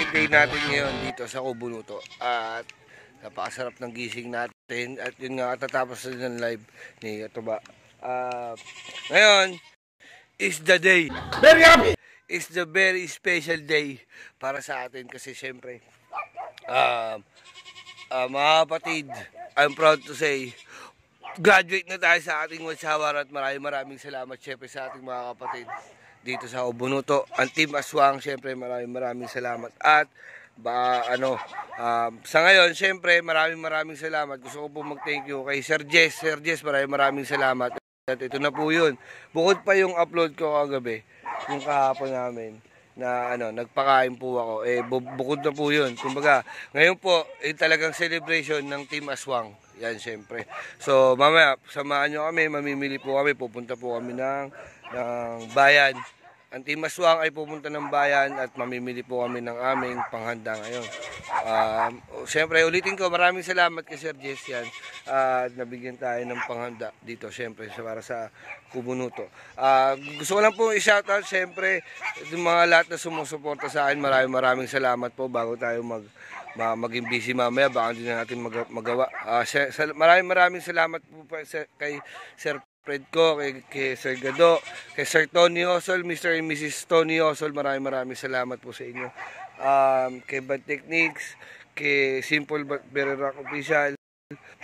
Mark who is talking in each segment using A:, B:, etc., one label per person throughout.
A: second day natin ngayon dito sa Kubunuto. At napakasarap ng gising natin. At yun nga, katatapos na ng live ni Katuba. Ngayon is the day. Very happy! It's the very special day para sa atin kasi syempre, mga kapatid, I'm proud to say, graduate na tayo sa ating Watsawar at maraming salamat syempre sa ating mga kapatid dito sa Kubunuto. Ang Team Aswang, syempre maraming salamat. At sa ngayon, syempre maraming salamat. Gusto ko po mag-thank you kay Sir Jess. Sir Jess, maraming salamat. At ito na po yun. Bukod pa yung upload ko kagabi, yung kahapon namin, na nagpakain po ako. Bukod na po yun. Kumbaga, ngayon po, talagang celebration ng Team Aswang. Yan, syempre. So, mamaya, samahan nyo kami, mamimili po kami, pupunta po kami ng bayan. Ang Team Aswang ay pupunta ng bayan at mamimili po kami ng aming panghanda ngayon. Siyempre, ulitin ko, maraming salamat kay Sir Jess yan. Nabigyan tayo ng panghanda dito, siyempre, para sa Kubunuto. Gusto ko lang po i-shoutout, siyempre, yung mga lahat na sumusuporta sa akin, maraming salamat po bago tayo maging busy mamaya, baka hindi na natin magawa. Maraming salamat po kay Sir Fred ko, kay Sir Gado, kay Sir Tony Osol, Mr. and Mrs. Tony Osol, maraming salamat po sa inyo. Kay Bad Techniques, kay Simple Bererak Official,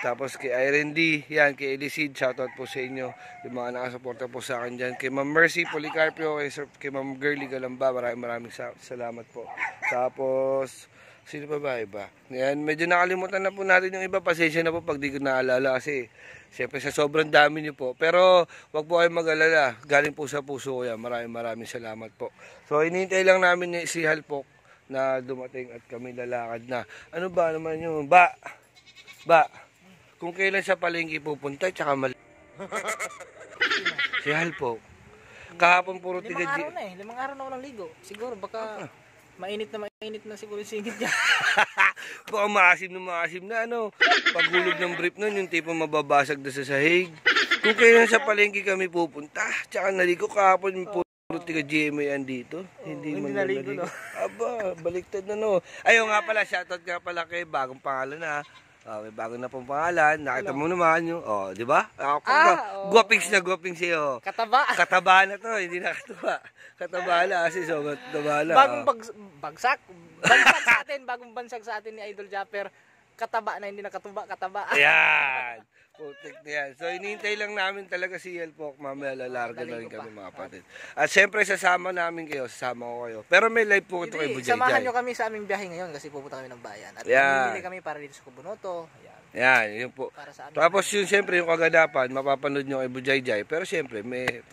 A: tapos kay Irene D, yan, kay Elisid, shoutout po sa inyo, yung mga nakasuporta po sa akin dyan. Kay Ma'am Mercy Policarpio, kay Ma'am Girly Galamba, maraming salamat po. Tapos, sino pa ba iba? Yan, medyo nakalimutan na po natin yung iba, pasensya na po pag di ko naalala kasi siyempre sa sobrang dami niyo po. Pero wag po kayong mag-alala, galing po sa puso ko yan. Maraming salamat po. So hinihintay lang namin si Halpok na dumating at kami lalakad na. Ano ba naman yun? Ba, kung kailan siya palengke pupunta, tsaka si Halpok. Kahapon puro tiga
B: 5 araw na 5 araw na walang ligo. Siguro baka mainit na siguro yung singit niya.
A: Baka maasim na paghulog ng brief nun, yung tipo mababasag na sa sahig. Kung kailan sa palengke kami pupunta, tsaka naligo kahapon, puro tiga GMA yan dito. Hindi naligo, no? Aba, baliktad na Ayun nga pala, shoutout nga pala kay bagong pangalan na. May bago na pong pangalan. Nakita mo naman yung, di ba? Guwaping siya. Kataba na to, hindi na kataba. Kataba na kasi kataba na.
B: Bagong bagsag sa atin, bagong bansag sa atin ni Idol Japper. Kataba na, hindi na kataba.
A: Ayan. Putik na yan. So, inihintay lang namin talaga si Yelpok. Mamaya lalarga na rin kami mga kapatid. At syempre, sasama ko kayo. Pero may live po ito kay Bujay.
B: Samahan nyo kami sa aming biyahe ngayon kasi pupunta kami ng bayan. At mamimili kami para dito sa Kubunuto.
A: Yan, yun po. Tapos yun, syempre, yung kagadapan, mapapanood nyo kay Bujay. Pero syempre,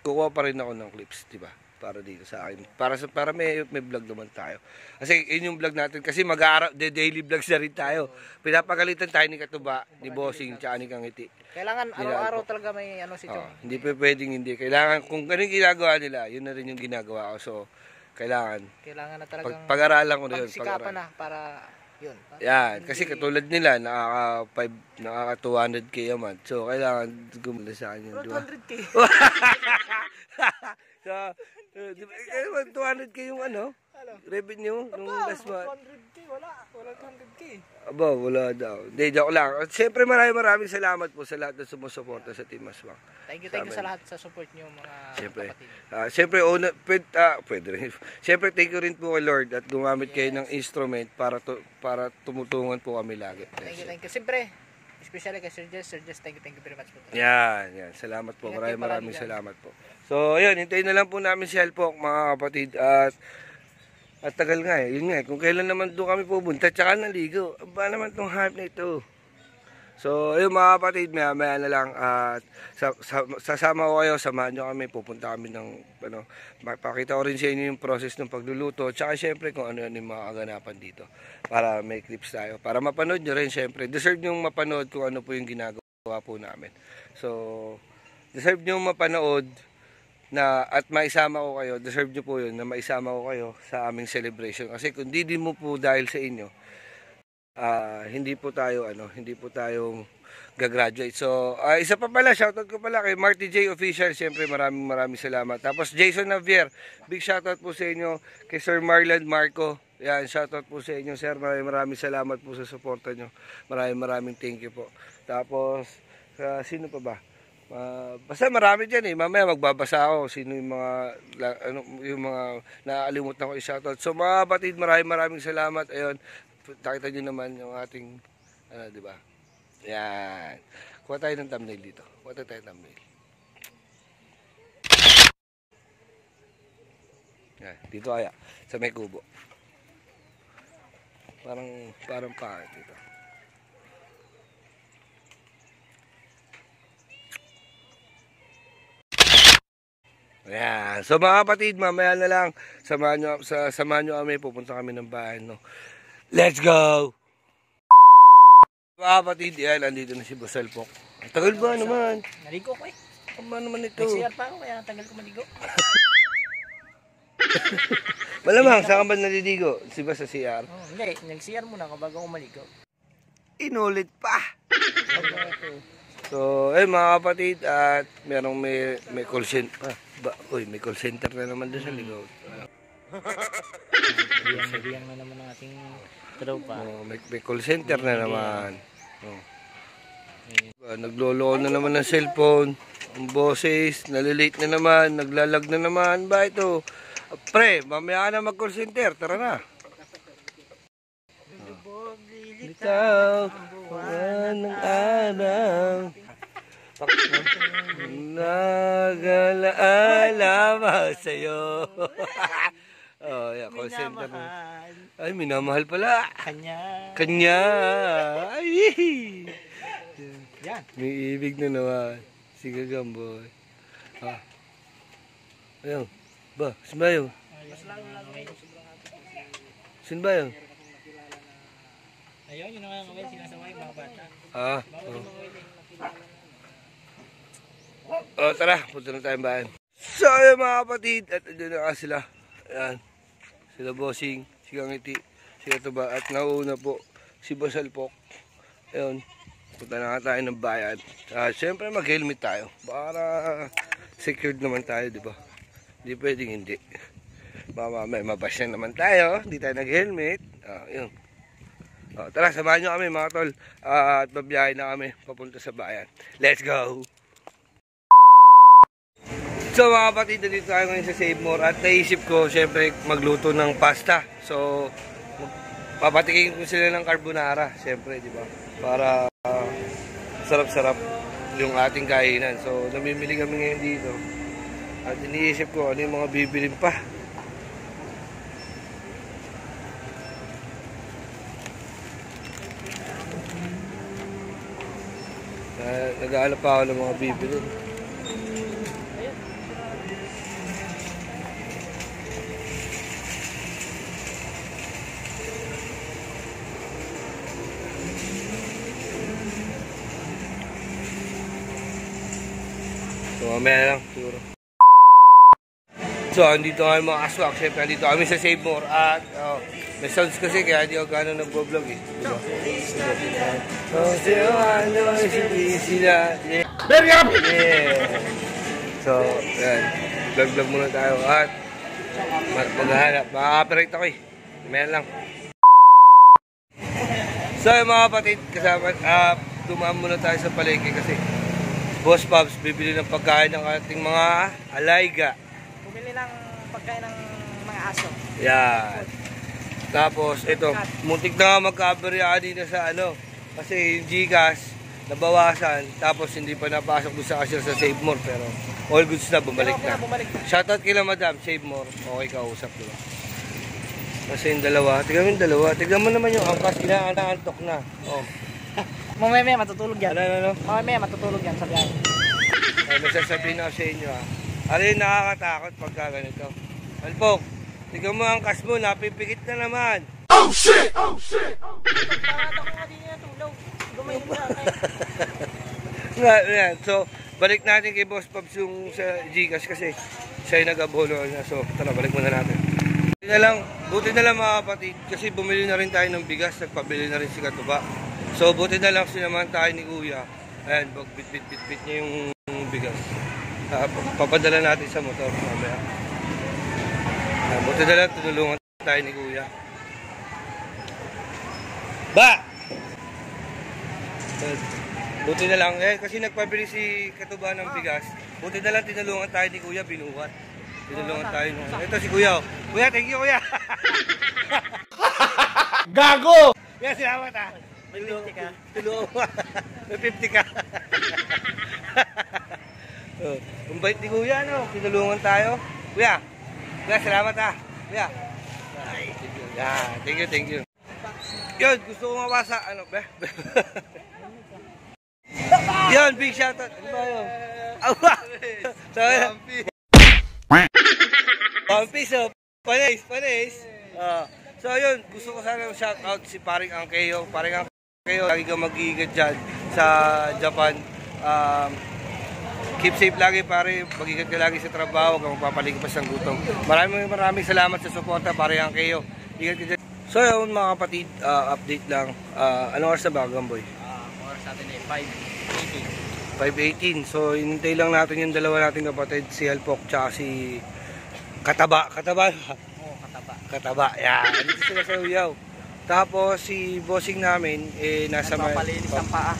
A: kukuha pa rin ako ng clips, diba? Para dito sa akin. Para may vlog naman tayo. Kasi yun yung vlog natin. Kasi daily vlogs na rin tayo. Pinapagalitan tayo ni Katuba, ni Bossing, tsaka ni Kangiti.
B: Kailangan araw-araw talaga may si Chong.
A: Hindi pa pwedeng hindi. Kailangan, kung ganun ginagawa nila, yun na rin yung ginagawa ko. So, kailangan
B: na talagang
A: pag-aralan ko na yun.
B: Pagsikapan na para yun.
A: Yan, kasi katulad nila, nakaka 200k a month. So, kailangan gumula sa akin yun.
B: 200k?
A: So, 200k yung revenue nung last month.
B: 200k, wala 200k.
A: Aba, wala daw. Hindi, joke lang. Siyempre maraming salamat po sa lahat na sumusuporta sa Team Aswang.
B: Thank you sa lahat sa support niyo mga kapatid.
A: Siyempre, pwede rin. Siyempre, thank you rin po kay Lord at gumamit kayo ng instrument para tumutungan po kami lagi.
B: Thank you. Siyempre, especially kay Sir Jess, thank you very much po.
A: Yan. Salamat po. Maraming salamat po. So, ayun, hintayin na lang po namin si Halpok, mga kapatid. At tagal nga yun nga kung kailan naman doon kami pupunta, tsaka naligo. Ba naman tong hype na ito. So, ayun mga kapatid, maya na lang. Sasama ko kayo, samahan nyo kami, pupunta kami ng, makapakita ko rin sa inyo yung process ng pagluluto. Tsaka syempre kung ano yung mga kaganapan dito. Para may clips tayo. Para mapanood nyo rin syempre. Deserve nyo mapanood kung ano po yung ginagawa po namin. So, deserve nyo mapanood at maisama ko kayo, deserve nyo po yun na maisama ko kayo sa aming celebration. Kasi kung di mo po dahil sa inyo, hindi po tayo gagraduate. So, isa pa pala, shoutout ko pala kay Marty J Official. Siyempre, maraming salamat. Tapos, Jason Navier, big shoutout po sa inyo. Kay Sir Marlon Marco, yan, shoutout po sa inyo, sir. Maraming salamat po sa suporta nyo. Maraming thank you po. Tapos, sino pa ba? Basta marami dyan eh. Mamaya magbabasa ako sino yung mga nakalimutan ko i-shoutout. So, mga kapatid, maraming salamat. Ayun, nakita nyo naman yung ating, di ba? Yan. Kuha tayo ng thumbnail dito. Kuha tayo ng thumbnail. Yan. Dito kaya. Sa may kubo. Parang pangit dito. Ayan. So mga kapatid, mamaya na lang. Samahan nyo kami. Pupunta kami ng bahay. No? Let's go! Mga kapatid, yan, andito na si Basalpok. Tagal ba naman?
B: Naligo ko eh.
A: Ano naman ito?
B: Nag-CR pa ako kaya tagal ko maligo.
A: Malamang, saan ka ba naliligo? Si ba sa CR?
B: Oh, hindi, nag-CR muna ako bago ako maligo.
A: Inulit pa! So, mga kapatid, at may call center. May call center na naman doon sa ligaw.
B: Sabihan na naman ng ating tropa.
A: May call center na naman. Nagloloko na naman ng cellphone. Ang boses, nalilate na naman, naglalag na naman. Ba ito? Pre, mamaya na mag-call center. Tara na. Bitaw, buwan ng araw. Nagalaala sa'yo. Yan, call center. Ay, minamahal pala. Kanya. Ay,
B: yan.
A: may ibig na naman. Si Gagamboy. Ayun. Ba, saan ba yun? Saan ba yun?
B: Ayun, yun ang mga sinasaway mga bata.
A: Tara, punta na tayong bayan. So, ayun mga kapatid, at doon na sila. Ayan. Sila Bossing, si Kangiti, si Katuba, at nauna po si Basalpok. Ayun, punta na nga tayo ng bayan. Siyempre mag-helmet tayo para secured naman tayo, di ba? Hindi pwedeng hindi. May mabash na naman tayo, hindi tayo nag-helmet. Yun. Tara, samahan nyo kami mga tol. At babiyahe na kami papunta sa bayan. Let's go! So mga kapatid, dito tayo ngayon sa Save More at naisip ko syempre magluto ng pasta. So papatikin ko sila ng carbonara, syempre, di ba? Para sarap-sarap yung ating kainan. So namimili kami ngayon dito. At iniisip ko ano yung mga bibilin pa. Nag-aalap pa ako ng mga bibilin. So, mamaya lang, siguro. So, andito nga yung mga aswak. Siyempre, andito kami sa Save More. At, may sounds kasi, kaya hindi ako gano'n nag-vlog eh. Diba? Very happy! Yeah! So, yan. Vlog muna tayo. At, maghahanap. Makaka-operate ako eh. Mamaya lang. So, yung mga kapatid, kasama, dumaan muna tayo sa palengke kasi Boss Pops, bibili ng pagkain ng ating mga alayga.
B: Bumili ng pagkain ng mga aso.
A: Yan. Tapos, ito, muntik na magkaberya dito sa kasi yung Gcash, nabawasan, tapos hindi pa napasok doon sa cashier sa Save More, pero all goods na, bumalik na. Shoutout kila Madam, Save More, okay kausap, diba? Kasi yung dalawa, tignan mo naman yung angkas, inaantok na.
B: Mamaya matutulog yan.
A: Ano?
B: Mamaya matutulog yan, sabi ay.
A: Nasasabihin ako sa inyo ano yung nakakatakot pagka ganito? Alpok, tignan mo ang angkas mo, napipikit na naman. Oh shit! Oh shit!
B: Parata ko nga din niya tulog. Gumayin
A: na. Yan. So, balik natin kay Boss Pops yung sa Gcash kasi siya yung nag-abolo na. So, tara, balik muna natin. Buti na lang mga kapatid, kasi bumili na rin tayo ng bigas, nagpabili na rin si Katuba. So buti na lang sinamahan tayo ni Kuya. Ayan, bit niya yung bigas. Papadala natin sa motor mamaya. Ayan, buti na lang tinulungan tayo ni Kuya. Buti na lang, kasi nagpabili si Katuba ng bigas. Buti na lang tinulungan tayo ni Kuya, binuhat. Tinulungan tayo. Ito si Kuya. Kuya, thank you Kuya. Gago! Kaya salamat ha. May 50 ka. Tulungan. May 50 ka. Ang bait ni Kuya, no? Tinulungan tayo. Kuya, salamat ha. Kuya. Thank you. Yun, gusto ko mabasa. Ano ba? Yun, big shoutout. Ano ba yun? Awa! One piece, panis. So yun, gusto ko sana shoutout si Paring Angkeyo. Paring Angkeyo, lagi kang mag-iingat dyan sa Japan. Keep safe lagi pare, mag-iingat ka lagi sa trabaho, huwag kang magpapaligipas ng gutom. Maraming salamat sa suporta, Paring Angkeyo. Ingat ka dyan. So yun mga kapatid, update lang. Anong oras na ba, Gamboy?
B: Oras natin ay 5:18.
A: 5:18. So, hinintay lang natin yung dalawa nating kapatid, si Halpok tsaka si Kataba. Kataba?
B: Oo,
A: Kataba. Yan. Dito sila sa Uyaw. Tapos, si bossing namin,
B: nagpapalinis ng paa.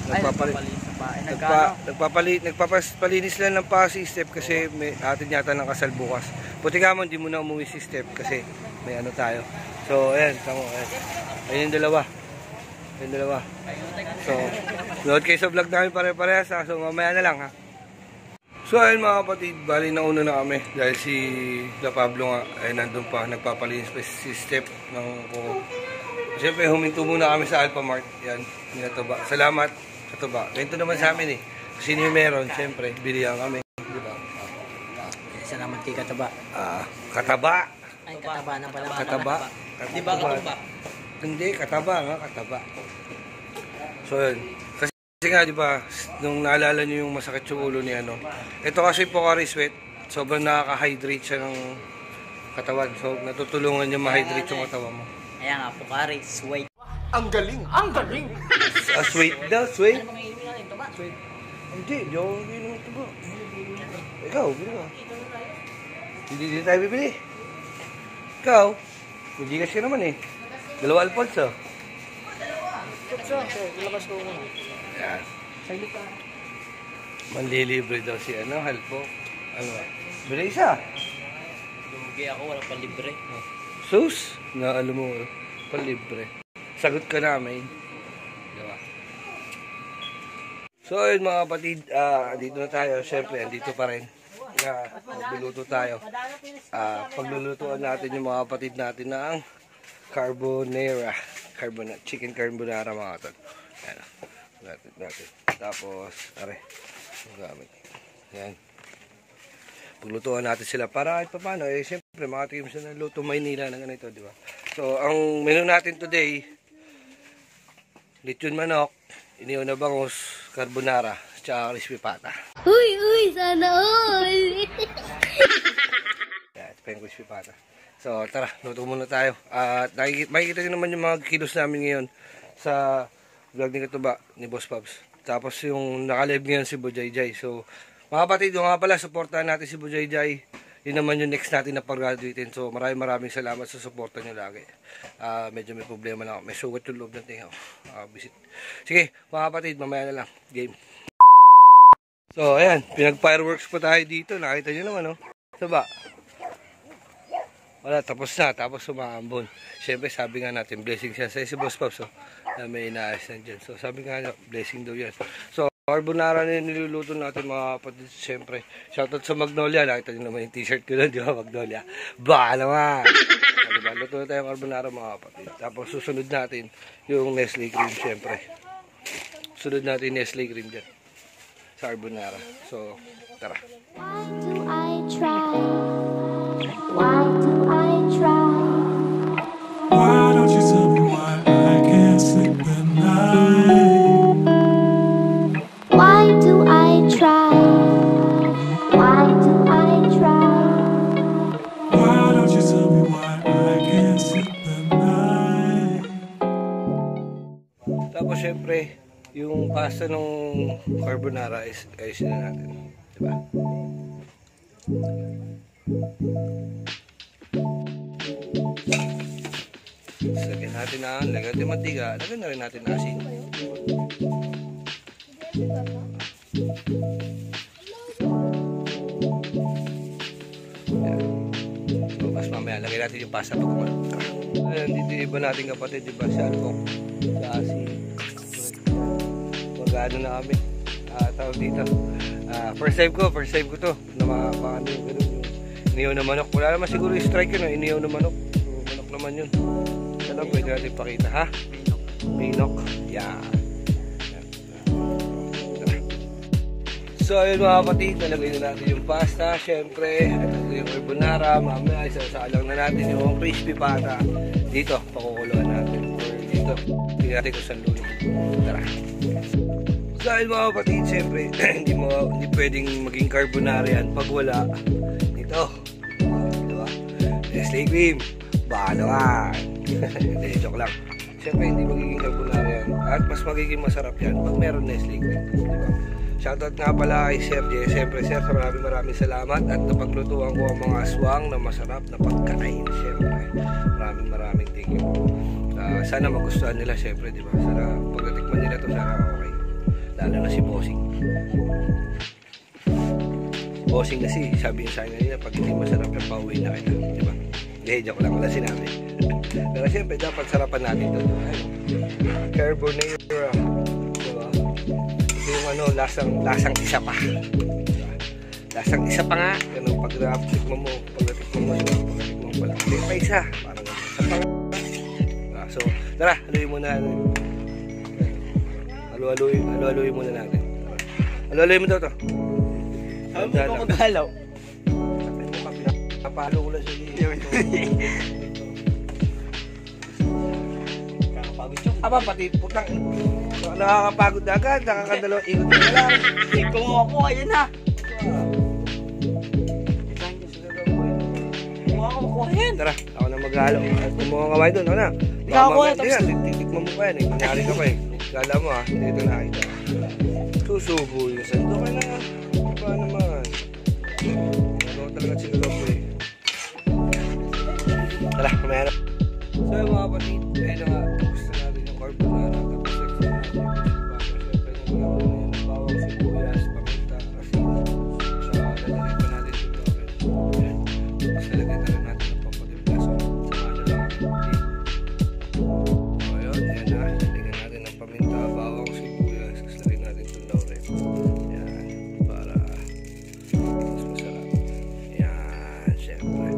A: Nagpapalinis lang ng paa si Step kasi may atin yata ng kasal bukas. Puti ka mo, hindi mo na umuwi si Step kasi may ano tayo. So, ayan. Tamo, ayan. Ayun yung dalawa. So, nood kayo sa vlog namin pare-parehas ha. So, mamaya na lang ha. So, ayun mga kapatid, bali na una na kami. Dahil si Da Pablo nga, ay nandun pa, nagpapalinis pa si Step ng kuko. Siyempre, huminto muna kami sa Alphamart. Yan, Katuba. Salamat, Katuba. Ganito naman sa amin eh. Kasi yung meron, siyempre, bilihan kami. Diba?
B: Salamat kay Kataba.
A: Kataba.
B: Ay, Kataba na pala.
A: Kataba.
B: Di ba Kataba?
A: Hindi, Kataba nga, Kataba. So yun. Kasi nga, di ba, nung naalala nyo yung masakit yung ulo ni ano. Ito kasi Pocari Sweat, sobrang nakaka-hydrate siya ng katawan. So, natutulungan niya ma-hydrate yung katawan mo.
B: Kaya nga, Pocari Sweat.
C: Ang galing!
A: Sweet daw, sweet.
B: Ano mga inumin natin? Tuba?
A: Hindi ako inom ito ba? Ikaw, bili ka. Hindi tayo bibili. Ikaw, may gigas ka naman eh. 2 Alfonso.
B: Ilabas ko muna.
A: Yan.
B: Saglit ka.
A: Manlilibre daw si ano, Halpo. Ano ba? Bili isa.
B: Lugi ako, walang palibre.
A: Sus, na alam mo, palibre. Sagot ka namin. Diba? So ayun mga kapatid, dito na tayo. Siyempre, andito pa rin. Magluluto tayo. Paglulutuan natin yung mga kapatid natin ng chicken carbonara mga kapatid. Ayan. Natin. Tapos, gamit. Ayan. Paglutuan natin sila para kahit pa paano, siyempre makatikim sila ng luto Maynila na ganito, di ba? So, ang menu natin today, lechon manok, inihaw na bangus, carbonara, tsaka crispy pata.
D: Uy, sana all!
A: Yan, ito pa yung crispy pata. So, tara, luto muna tayo. At makikita nyo naman yung mga kilos namin ngayon sa vlog ni Katuba, ni Boss Pops. Tapos yung nakalive ngayon si Bujayjay. So, mga kapatid, yung nga pala, supportahan natin si Bujayjay. Yun naman yung next natin na pag-graduatein. So, maraming salamat sa suporta nyo lagi. Medyo may problema lang ako. May sugat yung loob ng tinga. Visit. Sige, mga kapatid, mamaya na lang. Game. So, ayan. Pinag-fireworks po tayo dito. Nakita nyo naman, no? Saba. Wala, tapos na. Tapos sumaambon. Siyempre, sabi nga natin, blessing siya. Sa si Boss Pops, so, na may inaayos na dyan. So, sabi nga natin, blessing daw yan. So, carbonara na niluluto natin mga kapatid. Siyempre, shoutout sa Magnolia. Nakita nyo naman yung t-shirt ko doon, di ba, Magnolia? Baka naman! Diba? Luto na tayong carbonara mga kapatid. Tapos, susunod natin yung Nestle cream, siyempre. Sunod natin yung Nestle cream dyan. Sa carbonara. So, tara.
D: Why do I try? Why do I try?
E: Why don't you tell me why I can't sleep at night?
D: Why do I try? Why do I try?
E: Why don't you tell me why I
A: Tapos syempre, yung pasta ng carbonara is ayusin na natin. Diba? Lagyan natin na, lagyan natin mantika, lagyan na rin natin na asin. Tapos mamaya, lagyan natin yung pasta pag kumalang. Ayan, dito yung iba natin kapatid, diba? Si Alcong, sa asin. Mag-ano na kami. Tawag dito. First time ko to. Na makakano yung gano'n. Iniyaw na manok. Wala naman siguro yung strike yun. Iniyaw na manok. Manok naman yun. Ano, pwede natin pakita, ha? Minok. Yan. So, ayun mga kapatid, nalagay na natin yung pasta. Siyempre, ito yung carbonara. Mamaya, isasalang na natin yung crispy pata. Dito, pakukuluan natin. Or dito, tingnan natin kung saan lulo. Tara. So, ayun mga kapatid, siyempre, hindi pwedeng maging carbonara yan pag wala. Ito. Diba? Nestle cream. Balawan. Hindi, joke lang. Siyempre, hindi magiging carbonara yan. At mas magiging masarap yan pag meron Nestle cream. Diba? Shoutout nga pala kay Sir Jay. Siyempre, Sir, maraming salamat. At napaglutuan ko ang mga aswang na masarap na pagkain. Siyempre, maraming thank you. Sana magustuhan nila, siyempre, diba? Sana pagdatikman nila to, sana okay. Lalo na si Bossing. Bossing kasi, sabi niya sa akin kanina, pag hindi masarap yung pauwi na kita. Diba? Hindi, joke lang wala sinabi. Pero siyempre, dapat sarapan natin ito. Carbonara. Diba? Ito yung ano, lasang isa pa. Diba? Lasang isa pa nga. Ganun, pag natikman mo, pagdatikman mo pala. Hindi pa isa. Parang isa pa nga. So, tara, haluin muna. Haluin muna natin. Haluin mo daw to.
B: Ano mo ako galaw?
A: Napalo ko lang siya dito. Aba, pati putang. Nakakapagod na agad. Nakakadalawang ikot na lang.
B: Kung ako, ayan na. Kung ako makuhin.
A: Tara, ako na maghalo. At kumuha ka ba doon? Ako na.
B: Ikaw ako,
A: Titikman mo pa yan. Kunyari ka pa eh. Kala mo ha, dito nakita. Susubo yung sando ka na. Iba naman. Ano talaga siguro po eh. Tara, kumaya na. So yung mga kapatid, ayun na nga. Gusto natin yung carbonara. Tapos next na natin. Siyempre yung bawang sibuyas, paminta, asin. Lalagay pa natin yung token. Tapos lalagay na rin natin ng pampatimpla. So, samahan na lang kami. Ayun, yan na. Lalagyan natin ng paminta, bawang sibuyas. Tapos lagyan natin itong laurel. Yan, para mas masarap. Yan, syempre.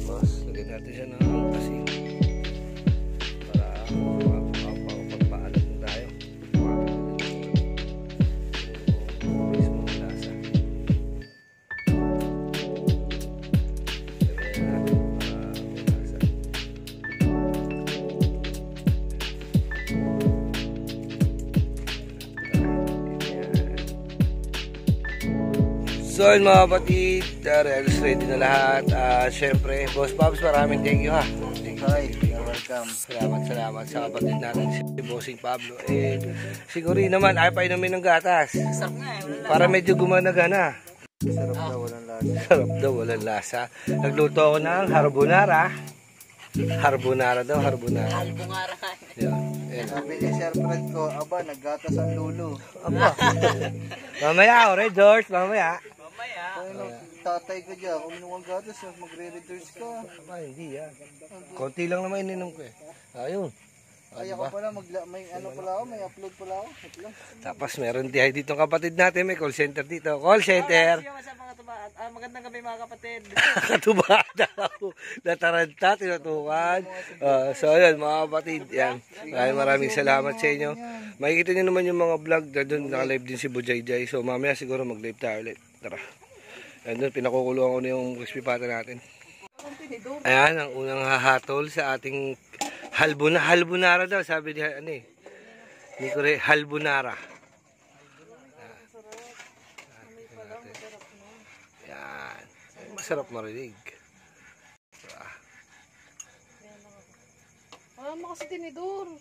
A: Tapos, lagyan natin siya ng asin. Para pagpaalat na tayo. Yung mismong lasa. Lagyan natin para may lasa. So yun mga kapatid, ready na lahat. Siyempre, Boss Pops, maraming thank you ha.
B: Hi, you're welcome.
A: Salamat sa kapatid natin si Bossing Pablo. Siguro naman, ayaw pa inumin ng gatas.
B: Sarap nga eh.
A: Para medyo gumana-gana.
B: Sarap daw, walang lasa.
A: Sarap daw, walang lasa. Nagluto ako ng carbonara. Carbonara daw, carbonara.
B: Albungara ka.
A: Yan.
B: Sabi ni Sir Fred ko, aba, naggatas ang lulo.
A: Aba. Mamaya, ore, George, mamaya.
B: Tatay ko dyan, kung minuwang gatas, magre-returns ka.
A: Aba, hindi yan. Konti lang naman ininom ko eh. Ayun.
B: Ay, ako pala, may ano pala ako, may upload pala ako.
A: Tapos meron tayo dito kapatid natin, may call center dito. Call center.
B: Magandang gabi mga kapatid.
A: Katubada ako. Nataranta, tinutukan. So ayun mga kapatid, yan. Maraming salamat sa inyo. Makikita nyo naman yung mga vlog. Doon naka-live din si Bujayjay. So mamaya siguro mag-live tayo ulit. Tara. Yan doon, pinakukuluan ko na yung crispy pata natin. Ayan, ang unang hahatol sa ating halbunara daw. Sabi ni ni Kore, halbunara. Yan. Masarap marinig.
C: Wala mo kasi tinidor.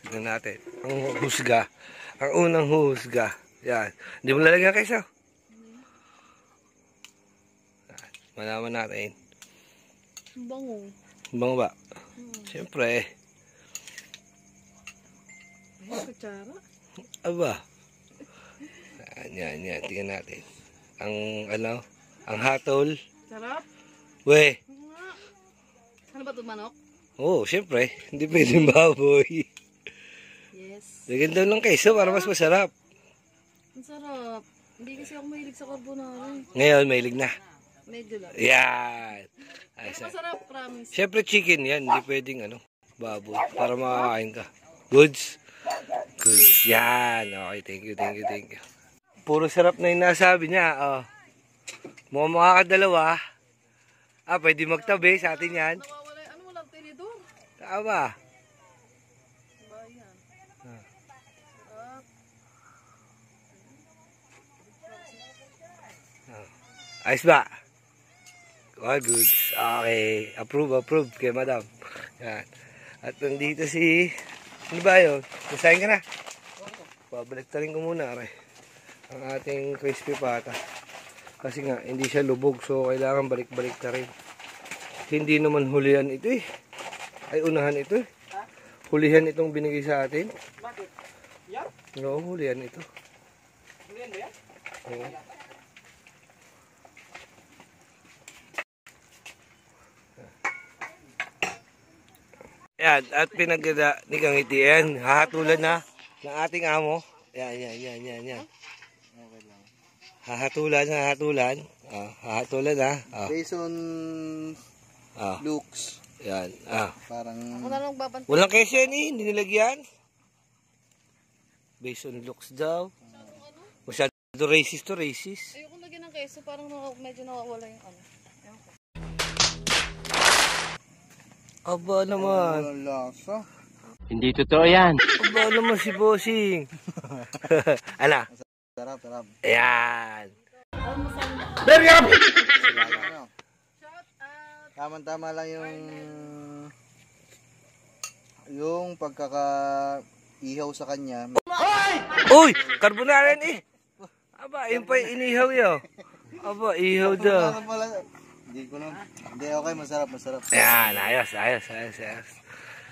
A: Tignan natin. Ang husga. Ang unang husga. Yan. Hindi mo lalagyan keso. Malaman natin.
C: Bango.
A: Bango ba? Siyempre.
C: Ay, kutsara.
A: Aba. Yan. Tingnan natin. Ang ano? Ang hatol.
C: Sarap.
A: We.
C: Nga. Ano ba ito, manok?
A: Oo, siyempre. Hindi pwedeng baboy.
C: Yes.
A: Lagyan daw ng keso para mas masarap.
C: Ang sarap. Hindi kasi ako mahilig sa carbonara.
A: Ngayon, mahilig na.
C: Medyo lang.
A: Yan. Ay,
C: Pero masarap, promise.
A: siyempre chicken yan. Hindi pwedeng ano, baboy. Para makakain ka. Goods? Goods. Yan. Okay, thank you. Puro sarap na yung nasabi niya. Oh. Mukhang makakadalawa. Pwede magtabi sa atin yan.
C: Nawawala, ano walang tinidor?
A: Tama.
C: Bayan. Sarap.
A: Ayos ba? All good. Okay. Approve kay madam. Yan. At nandito si... Ano ba yun? Masahin ka na. Babalik tarin ko muna. Aray. Ang ating crispy pata. Kasi nga, hindi siya lubog. So, kailangan balik-balik na rin. Hindi naman hulihan ito eh. Ay, unahan ito eh. Hulihan itong binigay sa atin.
B: Bakit? Yan?
A: Oo, hulihan ito.
B: Hulihan ba yan?
A: Oo. Yan, at pinagdada ni Kangiti yan. Hahatulan na ng ating amo. Yan. Hahatulan. Hahatulan na.
F: Based on looks,
A: Yan.
F: parang
C: Ako na lang babantay.
A: Walang kesyo yan eh. Hindi nilagyan. Based on looks daw. Masyado racist to racist.
C: Ayoko lagyan ng keso, parang medyo nawawala yung ano. Ewan ko.
A: Aba naman.
F: walang lasa.
G: Hindi totoo yan.
A: Aba naman si Bossing. Ala.
F: Sarap.
A: Ayan.
F: Ano? Tama-tama lang yung pagkaka-ihaw sa kanya.
A: Uy! Carbonara yan eh. Aba, yun pa yung inihaw yun. Aba, ihaw daw.
F: Hindi, okay, masarap.
A: Ayan, ayos.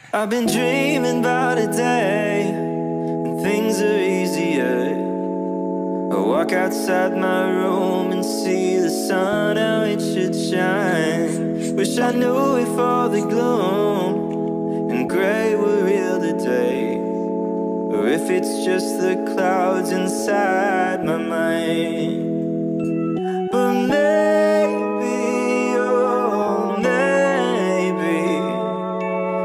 E: I've been dreaming about a day when things are easier. I walk outside my room and see the sun, how it should shine. Wish I knew if all the gloom and gray were real today, or if it's just the clouds inside my mind. But maybe, oh maybe,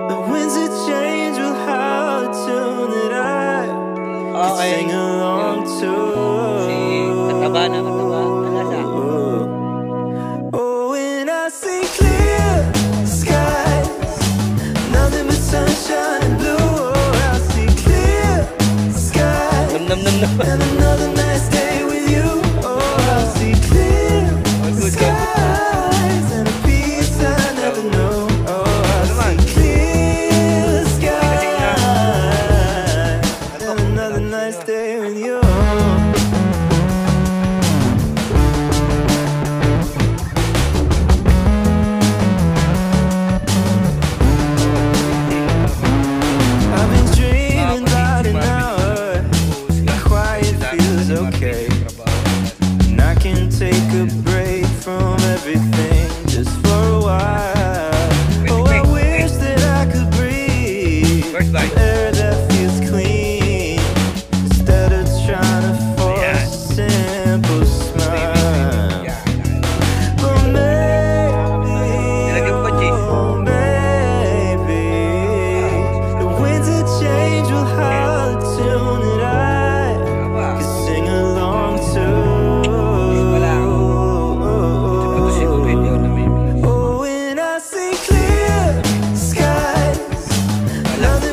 E: the winds of change will have a tune that I can sing along to.
G: Kataba na lasa.
E: Oh, when I see clear skies, nothing but sunshine and blue. Oh, I see clear skies and another nice day with you. Oh, I see clear skies and a peace I never know. Oh, I see clear skies and another nice day with you. I've been dreaming about an hour. Quiet feels okay. And I can take a break from everything just for a while. Oh, I wish that I could breathe air that feels clean instead of trying to force a simple smile. But maybe, oh maybe, the winds of change will have a tune that I can sing along to. Oh, when I see clear skies, nothing